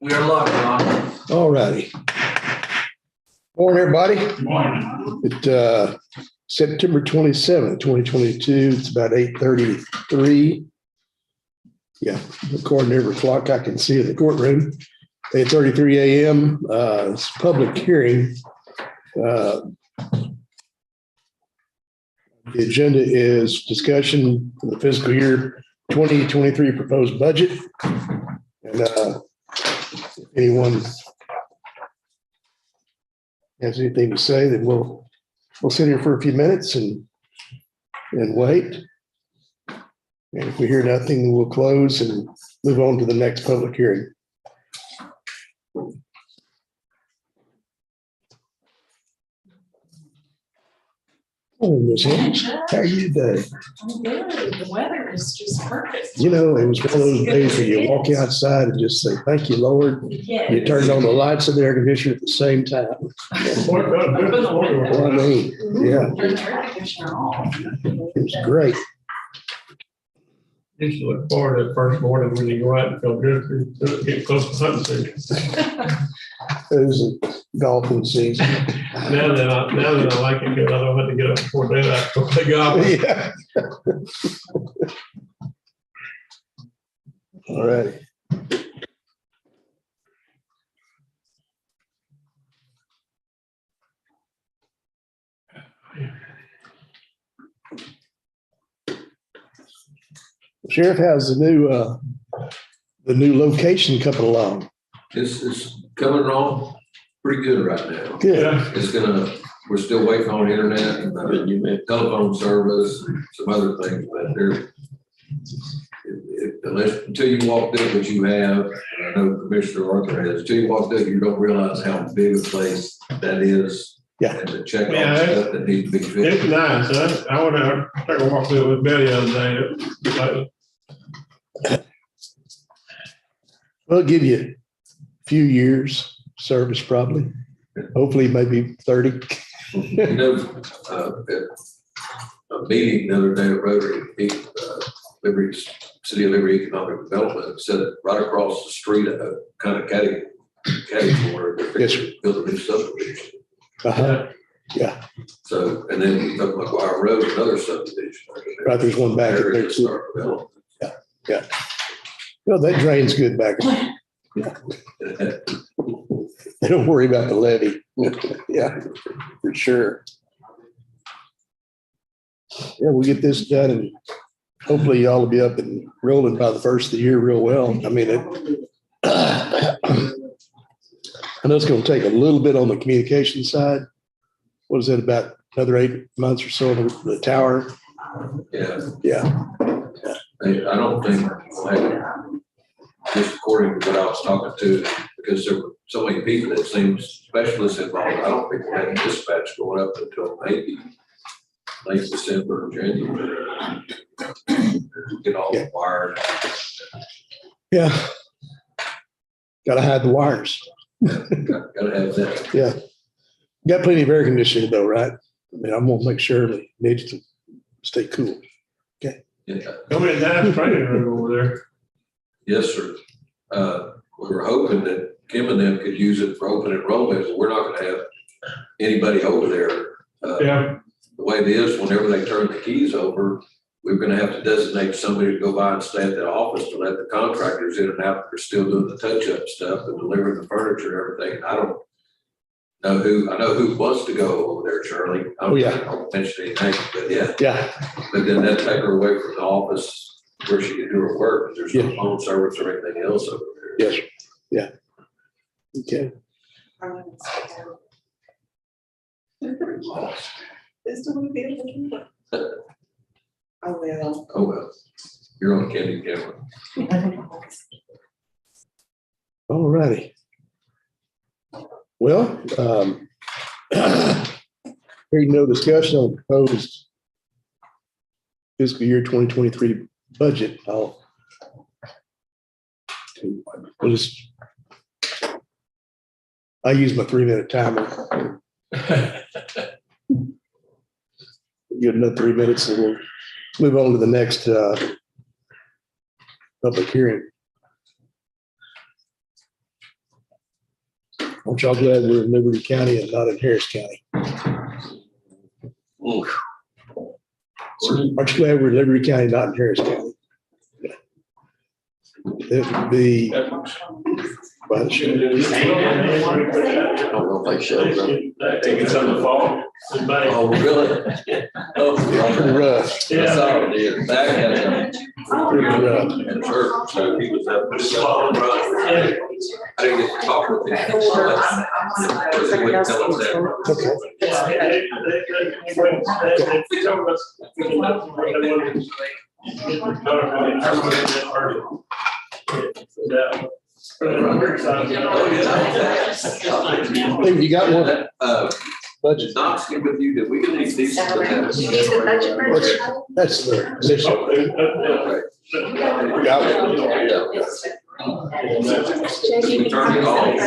We are live, Ron. All righty. Morning, everybody. Morning. It's September 27th, 2022. It's about 8:33. Yeah, according to every clock I can see in the courtroom. 8:33 a.m. It's a public hearing. The agenda is discussion for the fiscal year 2023 proposed budget. And if anyone has anything to say, then we'll sit here for a few minutes and wait. And if we hear nothing, then we'll close and move on to the next public hearing. Oh, Ms. Hayes, how are you today? I'm good. The weather is just perfect. You know, it was one of those days where you walk outside and just say, thank you, Lord. Yeah. You turned on the lights and the air conditioner at the same time. Well, I mean, yeah, Turn the air conditioner on. it was great. Used to look forward to the first morning when you go out and feel good, to get close to hunting season. It was a golfing season. Now that I like it good, I don't have to get up before daylight to go play golf. Yeah. All right. Sheriff, how's the new location coming along? This is coming along pretty good right now. Good. Yeah, It's we're still waiting on internet and telephone service and some other things, but until you walk through what you have, and I know Commissioner Arthur has, until you walk through, you don't realize how big a place that is. Yeah. And to check Yeah, on stuff that needs to be fixed. it's nice. I went out, I took a walk through it with Betty the other day. Well, it'll give you a few years service probably. Hopefully maybe 30. You know, at a meeting the other day at Rotary, Liberty, City of Liberty Economic Development said right across the street, kind of catty corner, they're Yes, sir. fixing to build a new subdivision. Uh-huh. Yeah, So, and then up McGuire Road, another subdivision. right, there's one back Area there to too. start developing. Well, that drain's good back there. They don't worry about the levee. Yeah, for sure. Yeah, we'll get this done and hopefully y'all will be up and rolling by the first of the year real well. I mean, I know it's going to take a little bit on the communication side. What is it, about another 8 months or so on the tower? Yeah, Yeah, I don't think, just according to what I was talking to, because there were so many people that seemed specialists involved, I don't think we had dispatch going up until maybe late December or January. Get all the wires. yeah. Got to hide the wires. Gotta have that. Yeah. Got plenty of air conditioning though, right? I mean, I'm gonna make sure it needs to stay cool. Yeah. How many nice training room over there? Yes, sir. We were hoping that Kim and them could use it for open enrollment, but we're not gonna have anybody over there. Yeah, The way it is, whenever they turn the keys over, we're gonna have to designate somebody to go by and stay at that office to let the contractors in and out. They're still doing the touch-up stuff and delivering the furniture and everything. I don't know I know who wants to go over there, Charlie. I don't mention any names, but yeah. Yeah, But then that take her away from the office where she can do her work. There's no Yeah. phone service or anything else over there. yes, yeah. Okay. Oh, well. Oh, well, you're on candy camera. All righty. Well, hearing no discussion on proposed fiscal year 2023 budget, I'll I use my 3-minute timer. Give another 3 minutes and we'll Move on to the next public hearing. Aren't y'all glad we're in Liberty County and not in Harris County? Aren't you glad we're in Liberty County, not in Harris County? It would be, well, it should. I don't know if I showed up. I think it's on the fall. Oh, really? Oh, Pretty rough. I saw it, yeah. Back had a Pretty rough. and church, so he was up. I didn't get to talk with him. Because he wouldn't tell us that. Okay. Hey, you got one budget? Knox, get with you, did we get these? You need the budget version? That's the initial. Got one. Jackie, We turned it off. I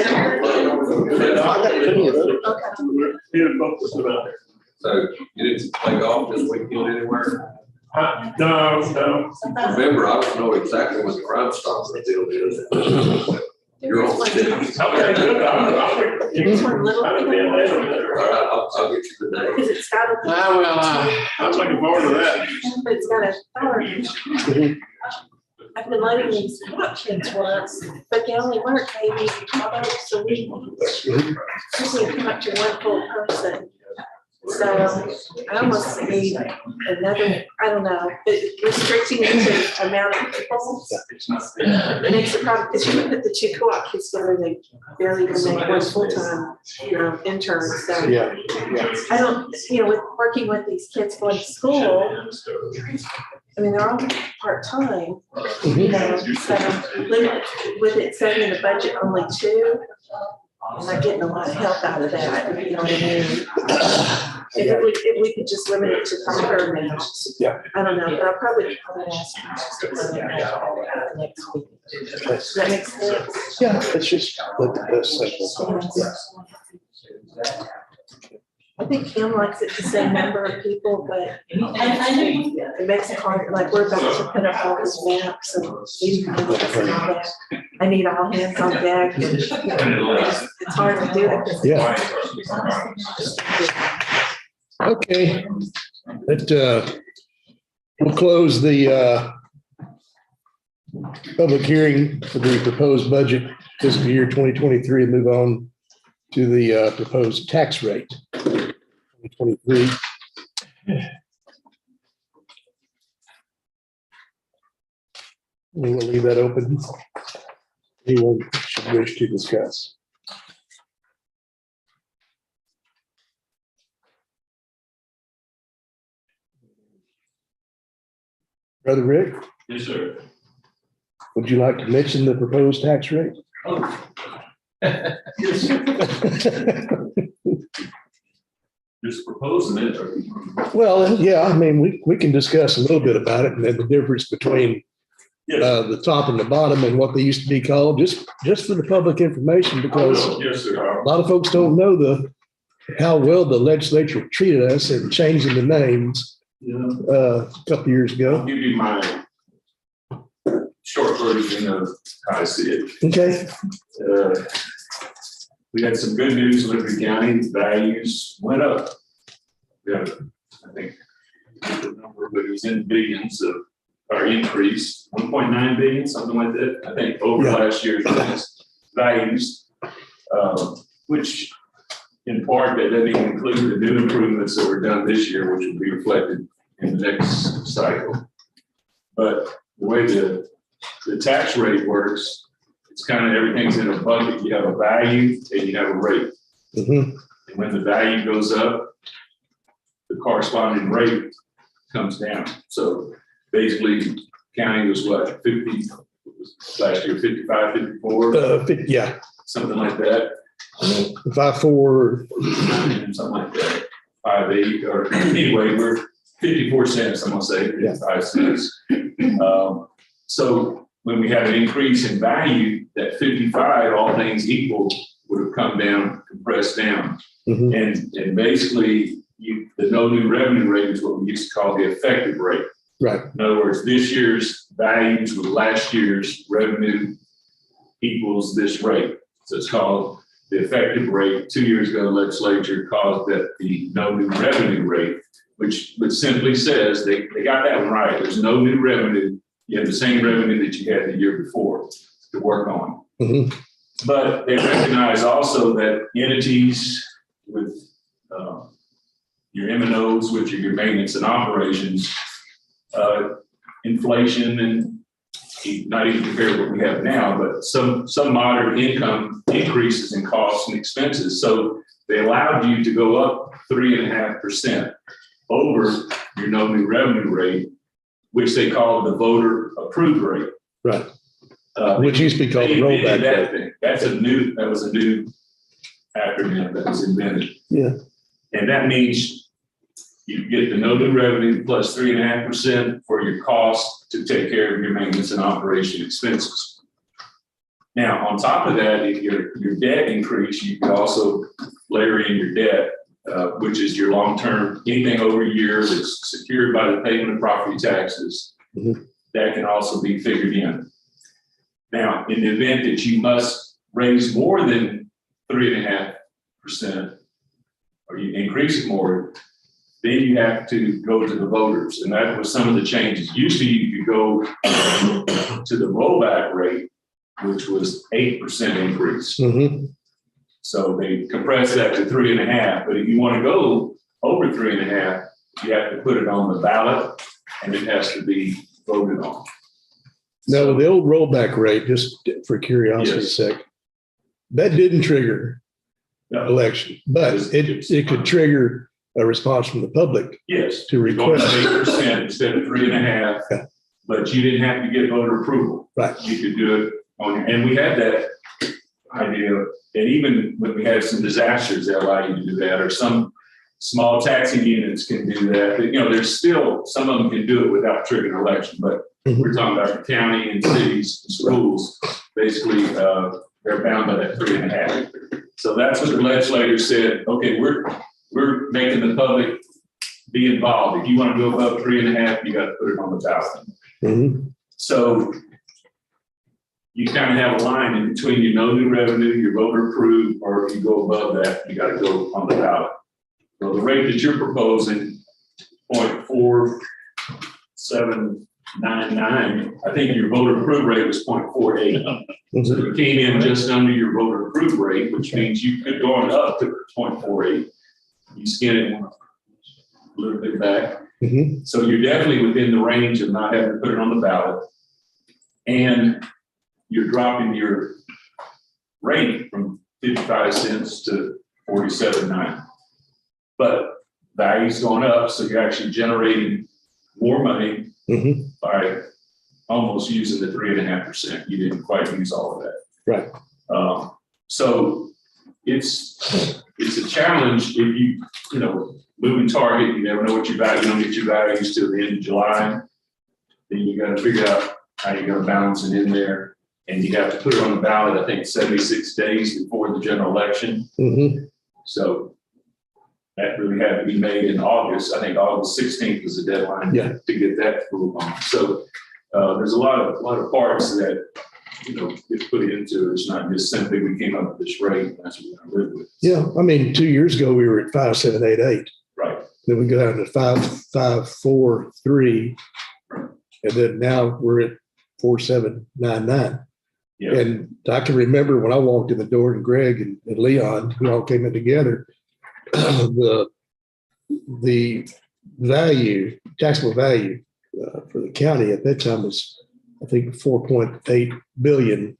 got plenty of those. So you didn't play golf this weekend anywhere? No. Remember, I don't know exactly what the Crime Stopper deal is. You're on the Okay, good. Here's one little All thing. right, I'll get you the name. Because it's got a. I'm looking forward to that. But it's got a power. I've been letting these kids once, but they only work maybe 12 hours a week. Usually come up to one full person. So I almost need another, I don't know, but restricting it to amount of people. Makes the problem, because you can put the two co-op kids together, they barely even make one full-time, intern, so. Yeah. I don't, with working with these kids going to school, I mean, they're all part-time, so limit, with it setting in the budget only two, I'm not getting a lot of help out of that, you know what I mean? If we could just limit it to 5 or maybe. Yeah. I don't know, but I'll probably ask you just to limit that next week. Does that make sense? Yeah, it's just look at this simple. I think Kim likes it to say number of people, but it makes it hard, like we're about to put up all these maps and these kind of things and all that. I need all hands on deck. And, it's hard to do it. Yeah. Okay. We'll close the public hearing for the proposed budget fiscal year 2023 and move on to the proposed tax rate. 2023. We will leave that open. Anyone should wish to discuss. Brother Rick, Yes, sir. would you like to mention the proposed tax rate? Just proposing it, or Well, yeah, I mean, we can discuss a little bit about it and then the difference between yes, the top and the bottom and what they used to be called, just for the public information, because yes, sir. a lot of folks don't know how well the legislature treated us and changing the names a couple of years I'll ago. give you my short version of how I see it. Okay. We had some good news, Liberty County values went up. We had, I think, the number, but it was in billions of our increase, 1.9 billion, something like that, I think, over Yeah. last year's values, which in part, that doesn't even include the new improvements that were done this year, which will be reflected in the next cycle. But the way the tax rate works, it's kind of everything's in a bucket. You have a value and you have a rate. Mhm. And when the value goes up, the corresponding rate comes down. So basically, county was what, 50, last year, 55, 54, Yeah, something like that. 5.4. Something like that, 5.8, or anyway, we're 54 cents, I'm gonna say, 55 cents. So when we have an increase in value, that 55, all things equal, would have come down, compressed down. Mhm. And basically, the no new revenue rate is what we used to call the effective rate. Right. In other words, this year's values with last year's revenue equals this rate. So it's called the effective rate. 2 years ago, the legislature called that the no new revenue rate, which simply says they got that one right. There's no new revenue. You have the same revenue that you had the year before to work on. Mhm. But they recognize also that entities with your M&Os, which are your maintenance and operations, inflation and not even compared to what we have now, but some moderate income increases in costs and expenses. So they allowed you to go up 3.5% over your no new revenue rate, which they call the voter approved rate. Right. Which used to be called the They invented rollback that rate. thing. That was a new acronym that was invented. Yeah. And that means you get the no new revenue plus 3.5% for your cost to take care of your maintenance and operation expenses. Now, on top of that, if your debt increase, you can also layer in your debt, which is your long-term, anything over a year that's secured by the payment of property taxes. Mhm. That can also be figured in. Now, in the event that you must raise more than 3.5%, or you increase it more, then you have to go to the voters. And that was some of the changes. Usually you could go to the rollback rate, which was 8% increase. Mhm. So they compressed that to 3.5. But if you want to go over 3.5, you have to put it on the ballot and it has to be voted on. Now, the old rollback rate, just for curiosity's Yes. sake, that didn't trigger No, election, but it could trigger a response from the public yes, to you're going to request. 8% instead of 3.5, Yeah. but you didn't have to get voter approval. Right. You could do it on, and we had that idea, and even when we had some disasters, they allow you to do that, or some small taxing units can do that. But, you know, there's still, some of them can do it without triggering an election, but Mhm. we're talking about the county and cities, and schools, basically, they're bound by that 3.5. So that's what the legislature said, okay, we're making the public be involved. If you want to go above 3.5, you got to put it on the ballot. Mhm. So you kind of have a line in between your no new revenue, your voter approved, or if you go above that, you got to go on the ballot. So the rate that you're proposing, 0.4799, I think your voter approved rate was 0.48. So Mhm. you came in just under your voter approved rate, which means you could go on up to 0.48. You skin it a little bit back. Mhm. So you're definitely within the range of not having to put it on the ballot. And you're dropping your rate from 55 cents to 47.9. But value's going up, so you're actually generating more money Mhm. by almost using the 3.5%. You didn't quite use all of that. Right. So it's a challenge if you moving target, you never know what your value, you don't get your values till the end of July. Then you got to figure out how you're going to balance it in there. And you have to put it on the ballot, I think 76 days before the general election. Mhm. So that really had to be made in August. I think August 16th was the deadline Yeah. to get that move on. So there's a lot of parts that, get put into it. It's not just simply we came up with this rate, that's what we're going to live with. Yeah, I mean, 2 years ago, we were at 5.788. Right. Then we go down to 5.543. And then now we're at 4.799. Yeah. And I can remember when I walked in the door and Greg and Leon, we all came in together, the value, taxable value for the county at that time was, I think, $4.8 billion.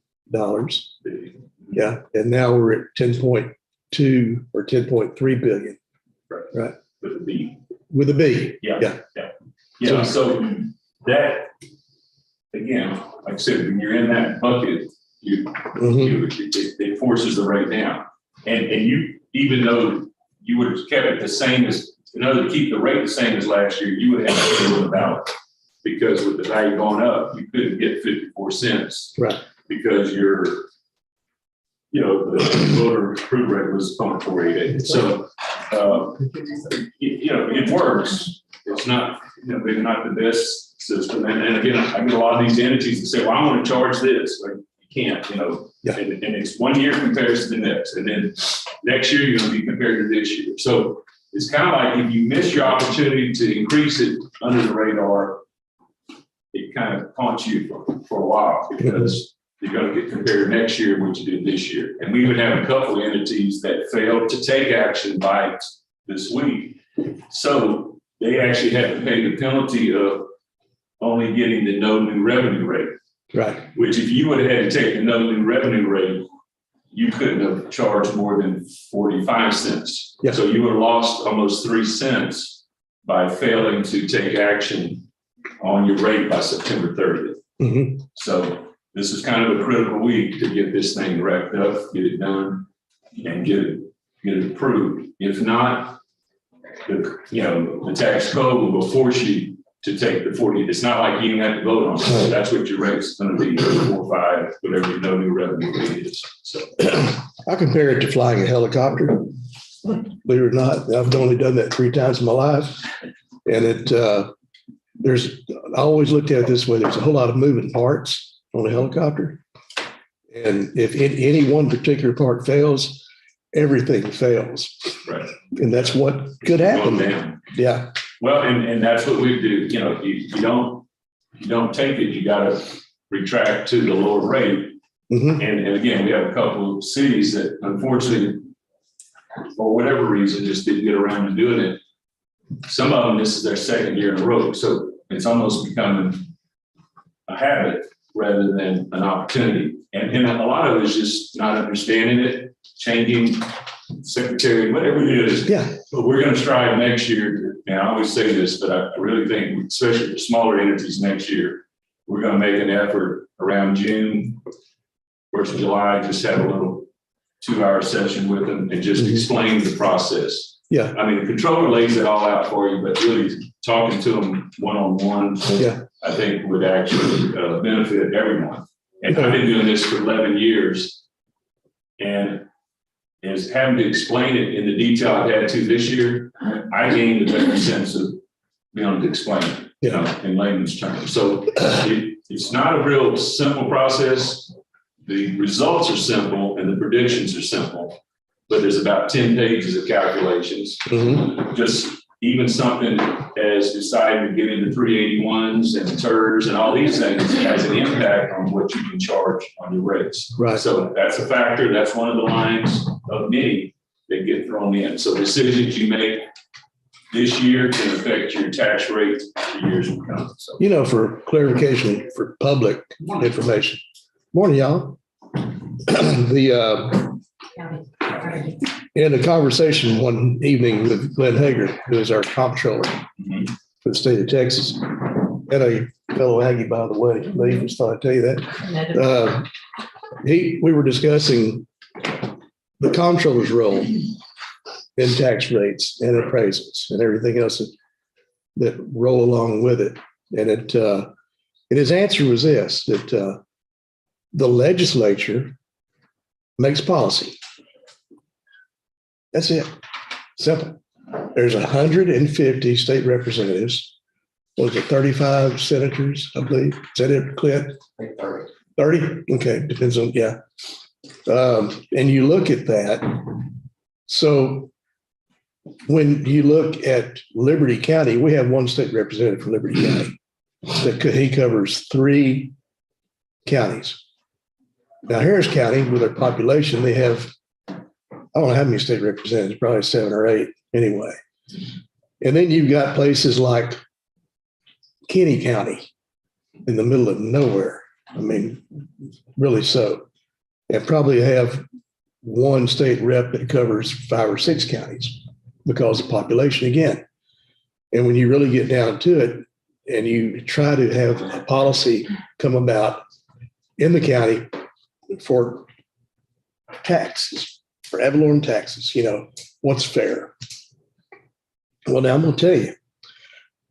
Yeah. And now we're at 10.2 or 10.3 billion. Right. With the B. With a B. Yeah. So that, again, like I said, when you're in that bucket, Mhm. it forces the rate down. And you, even though you would have kept it the same as, in order to keep the rate the same as last year, you would have to put it on the ballot. Because with the value going up, you couldn't get 54 cents. Right. Because the voter approval rate was 0.488. So, it works. It's not, maybe not the best system. And again, I get a lot of these entities that say, well, I want to charge this. Like, you can't, you know, Yeah. and it's 1 year compares to the next. And then next year, you're going to be compared to this year. So it's kind of like if you miss your opportunity to increase it under the radar, it kind of haunts you for a while because you're going to get compared next year to what you did this year. And we would have a couple of entities that failed to take action by this week. So they actually had to pay the penalty of only getting the no new revenue rate, Right. which if you would have had to take the no new revenue rate, you couldn't have charged more than 45 cents. Yeah. So you would have lost almost 3 cents by failing to take action on your rate by September 30th. Mhm. So this is kind of a critical week to get this thing wrapped up, get it done, and get it approved. If not, the tax code will force you to take the 40. It's not like you even have to vote on it. That's what your rate's going to be, 4 or 5, whatever your no new revenue rate is. So I compare it to flying a helicopter. Believe it or not, I've only done that 3 times in my life. And I always looked at it this way. There's a whole lot of moving parts on a helicopter. And if any one particular part fails, everything fails. right. And that's what could happen. Going down. Yeah. Well, and that's what we do. You don't take it. You got to retract to the lower rate. Mhm. And again, we have a couple of cities that unfortunately, for whatever reason, just didn't get around to doing it. Some of them, this is their second year in a row. So it's almost becoming a habit rather than an opportunity. And a lot of it is just not understanding it, changing secretary, whatever it is. Yeah. But we're going to strive next year. And I always say this, but I really think, especially for smaller entities next year, we're going to make an effort around June, 1st of July, just have a little 2-hour session with them and just explain the process. Yeah. I mean, the controller lays it all out for you, but really talking to them one-on-one, Yeah. I think would actually benefit everyone. And I've been doing this for 11 years and is having to explain it in the detail I've had to this year, I gained a better sense of being able to explain it, in layman's terms. So it's not a real simple process. The results are simple and the predictions are simple, but there's about 10 pages of calculations. Mhm. Just even something as deciding to get into 381s and TERS and all these things has an impact on what you can charge on your rates. Right. So that's a factor. That's one of the lines of many that get thrown in. So decisions you make this year can affect your tax rate for years to come. So For clarification for public information. Morning, y'all. In a conversation one evening with Glenn Hager, who is our comptroller for the state of Texas, and a fellow Aggie, by the way, I just thought I'd tell you that. We were discussing the comptroller's role in tax rates and appraisals and everything else that roll along with it. And his answer was this, that the legislature makes policy. That's it. Simple. There's 150 state representatives. Was it 35 senators, I believe? Is that it, Clint? 30? Okay, depends on, yeah. And you look at that. So when you look at Liberty County, we have one state representative for Liberty County. He covers 3 counties. Now, Harris County, with their population, they have, I don't know how many state representatives, probably 7 or 8 anyway. And then you've got places like Kinney County in the middle of nowhere. I mean, really so. And probably have one state rep that covers 5 or 6 counties because of population again. And when you really get down to it and you try to have a policy come about in the county for taxes, for ad valorem taxes, what's fair? Well, now I'm going to tell you,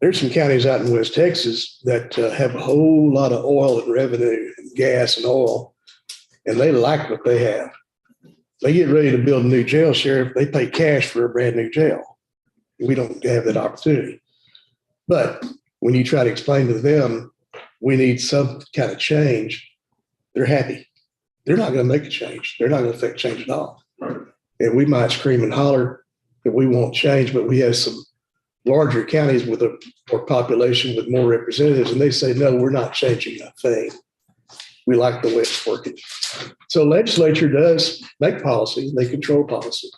there's some counties out in West Texas that have a whole lot of oil and revenue, and gas and oil, and they like what they have. They get ready to build a new jail, sheriff. They pay cash for a brand new jail. We don't have that opportunity. But when you try to explain to them, we need some kind of change, they're happy. They're not going to make a change. They're not going to affect change at all. Right. And we might scream and holler that we won't change, but we have some larger counties with a more population with more representatives, and they say, no, we're not changing a thing. We like the way it's working. So legislature does make policy, they control policy.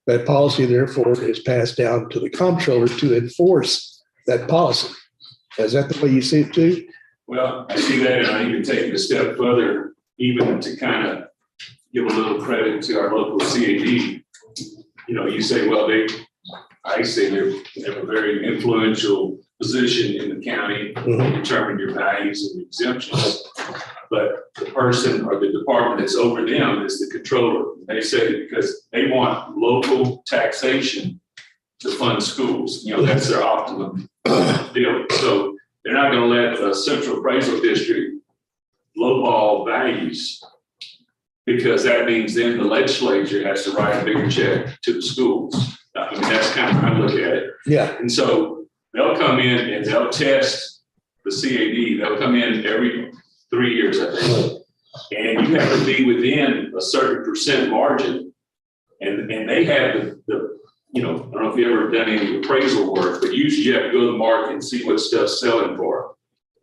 That policy, therefore, is passed down to the comptroller to enforce that policy. Is that the way you see it too? Well, I see that, and I even take it a step further, even to kind of give a little credit to our local CAD. You know, you say, well, I say they have a very influential position in the county, Mhm. determine your values and exemptions. But the person or the department that's over them is the controller. They say because they want local taxation to fund schools. You know, that's their optimum deal. So they're not going to let a central appraisal district lowball values, because that means then the legislature has to write a bigger check to the schools. I mean, that's kind of how I look at it. Yeah. And so they'll come in and they'll test the CAD. They'll come in every 3 years, I think. And you have to be within a certain percent margin. And they have the you know, I don't know if you ever done any appraisal work, but usually you have to go to the market and see what stuff's selling for.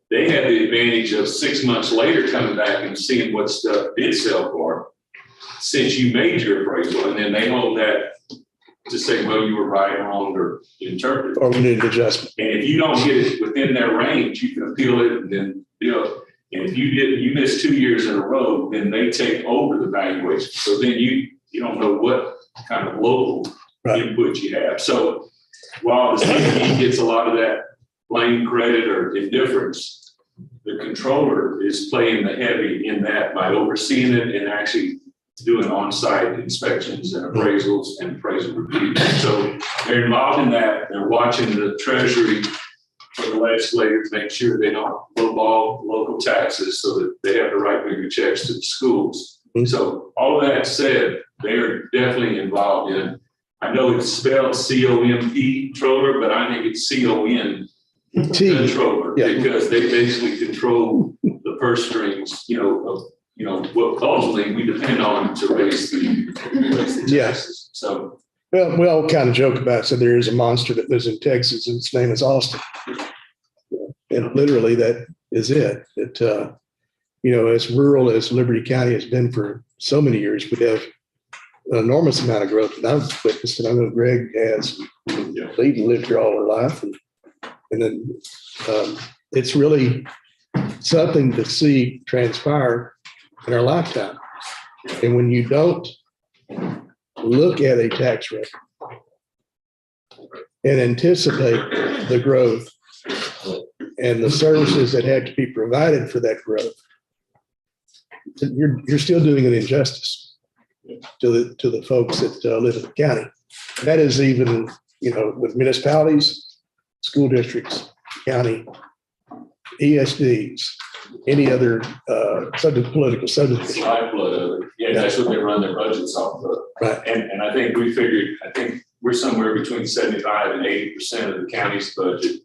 They have the advantage of 6 months later coming back and seeing what stuff did sell for since you made your appraisal. And then they hold that to say, well, you were right, wrong, or interpreted. Or we need an adjustment. And if you don't get it within their range, you can appeal it and then, you know, and if you miss 2 years in a row, then they take over the valuation. So then you don't know what kind of local input you have. So while the CAD gets a lot of that blame, credit, or indifference, the controller is playing the heavy in that by overseeing it and actually doing on-site inspections and appraisals and appraisal reviews. So they're involved in that. They're watching the treasury for the legislators to make sure they don't lowball local taxes so that they have to write bigger checks to the schools. So all of that said, they're definitely involved in, I know it's spelled COMP controller, but I think it's CON controller, because they basically control the purse strings, of what ultimately we depend on to raise the taxes. So Well, we all kind of joke about it. So there is a monster that lives in Texas and its name is Austin. And literally that is it. It, as rural as Liberty County has been for so many years, we have an enormous amount of growth. And I've witnessed, and I know Greg has, lived here all her life. And then it's really something to see transpire in our lifetime. And when you don't look at a tax record and anticipate the growth and the services that have to be provided for that growth, you're still doing an injustice to the folks that live in the county. That is even, with municipalities, school districts, county, ESDs, any other political subdivision. it's lifeblood of it. Yeah, that's what they run their budgets off of. Right. And I think we're somewhere between 75 and 80% of the county's budget.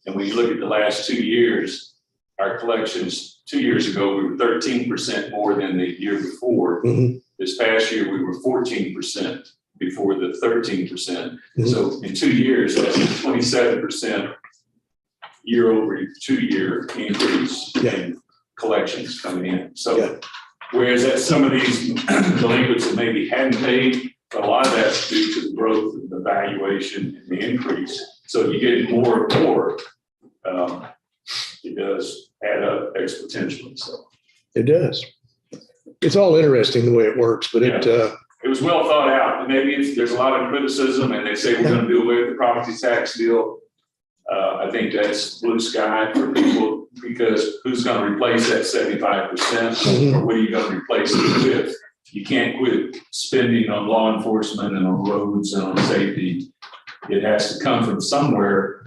And when you look at the last 2 years, our collections 2 years ago, we were 13% more than the year before. Mm-hmm. This past year, we were 14% before the 13%. Mm-hmm. So in 2 years, that's a 27% year over 2 year increase in collections coming in. So whereas that some of these delinquents that maybe hadn't paid, a lot of that's due to the growth of the valuation and the increase. So you get more and more, it does add up exponentially. So It does. It's all interesting the way it works, but it was well thought out. And maybe there's a lot of criticism, and they say we're going to do away with the property tax deal. I think that's blue sky for people, because who's going to replace that 75%? Or what are you going to replace it with? You can't quit spending on law enforcement and on roads and on safety. It has to come from somewhere.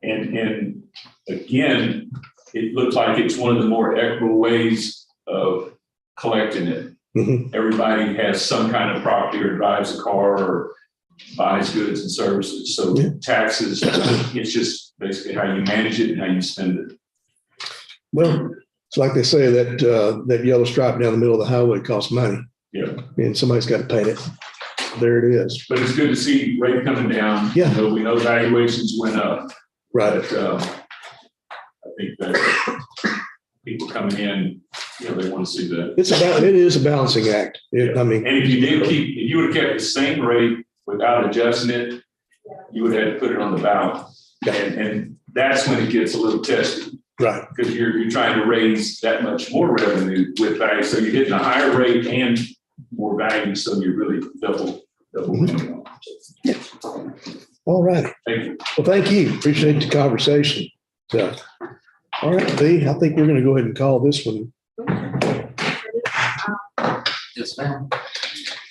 And again, it looks like it's one of the more equitable ways of collecting it. Mm-hmm. Everybody has some kind of property or drives a car or buys goods and services. So taxes, it's just basically how you manage it and how you spend it. Well, it's like they say that, that yellow stripe down the middle of the highway costs money. Yeah. And somebody's got to paint it. There it is. But it's good to see rate coming down. Yeah. You know, we know valuations went up, Right. but I think that people coming in, you know, they want to see that. It is a balancing act. I mean. And if you would have kept the same rate without adjusting it, you would have had to put it on the ballot. Yeah. And that's when it gets a little testy, Right. because you're trying to raise that much more revenue with value. So you're getting a higher rate and more value, so you're really double winning. All right. Thank you. Well, thank you. Appreciate the conversation. So, all right, Lee, I think we're going to go ahead and call this one. Yes, ma'am.